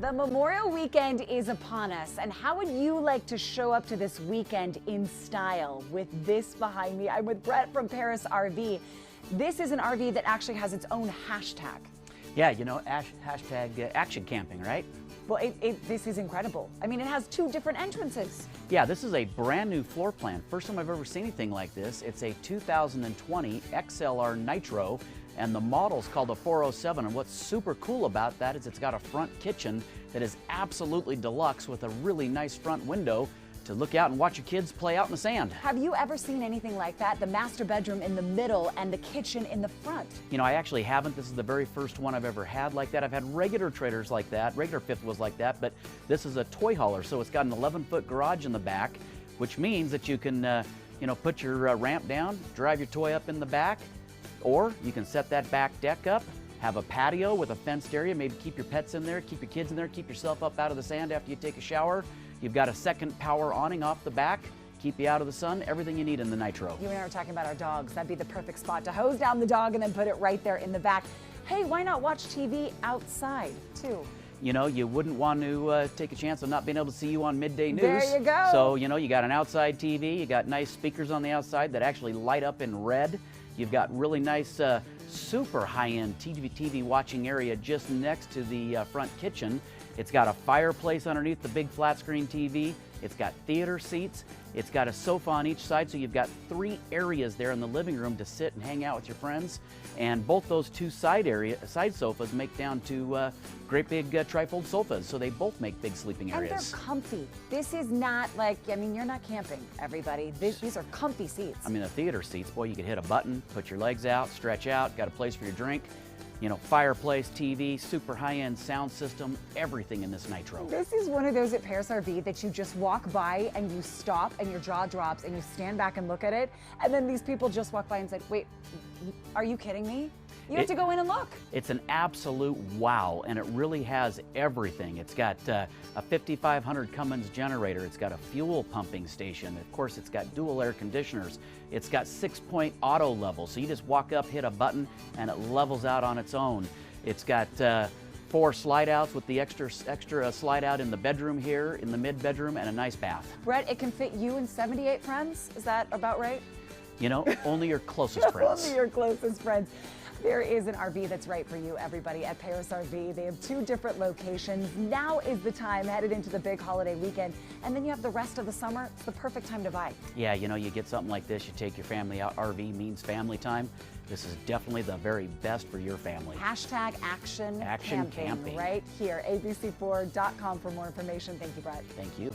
The Memorial Weekend is upon us, and how would you like to show up to this weekend in style? With this behind me, I'm with Brett from Parris RV. This is an RV that actually has its own hashtag. Yeah, you know, hashtag action camping, right? Well, this is incredible. I mean, it has two different entrances. Yeah, this is a brand new floor plan. First time I've ever seen anything like this. It's a 2020 XLR Nitro, and the model's called the 407. And what's super cool about that is it's got a front kitchen that is absolutely deluxe with a really nice front window to look out and watch your kids play out in the sand. Have you ever seen anything like that? The master bedroom in the middle and the kitchen in the front. You know, I actually haven't. This is the very first one I've ever had like that. I've had regular trailers like that, regular fifth wheels like that, but this is a toy hauler. So it's got an 11-foot garage in the back, which means that you can, you know, put your ramp down, drive your toy up in the back, or you can set that back deck up, have a patio with a fenced area, maybe keep your pets in there, keep your kids in there, keep yourself up out of the sand after you take a shower. You've got a second power awning off the back, keep you out of the sun, everything you need in the Nitro. You and I were talking about our dogs. That'd be the perfect spot to hose down the dog and then put it right there in the back. Hey, why not watch TV outside too? You know, you wouldn't want to take a chance of not being able to see you on midday news. There you go. So, you know, you got an outside TV, you got nice speakers on the outside that actually light up in red. You've got really nice, super high-end TV watching area just next to the front kitchen. It's got a fireplace underneath the big flat screen TV. It's got theater seats. It's got a sofa on each side, so you've got 3 areas there in the living room to sit and hang out with your friends. And both those 2 side sofas make down to great big trifold sofas, so they both make big sleeping areas. And they're comfy. This is not like, I mean, you're not camping, everybody. These are comfy seats. I mean, the theater seats, boy, you could hit a button, put your legs out, stretch out, got a place for your drink. You know, fireplace, TV, super high-end sound system, everything in this Nitro. This is one of those at Parris RV that you just walk by and you stop and your jaw drops and you stand back and look at it, and then these people just walk by and say, wait, are you kidding me? You have to go in and look. It's an absolute wow, and it really has everything. It's got a 5500 Cummins generator. It's got a fuel pumping station. Of course, it's got dual air conditioners. It's got 6-point auto level, so you just walk up, hit a button, and it levels out on its own. It's got 4 slide outs with the extra slide out in the bedroom here, in the mid bedroom, and a nice bath. Brett, it can fit you and 78 friends. Is that about right? You know, only your closest friends. Only your closest friends. There is an RV that's right for you, everybody, at Parris RV. They have 2 different locations. Now is the time, headed into the big holiday weekend, and then you have the rest of the summer. It's the perfect time to buy. Yeah, you know, you get something like this, you take your family out. RV means family time. This is definitely the very best for your family. Hashtag action camping. Right here, ABC4.com for more information. Thank you, Brett. Thank you.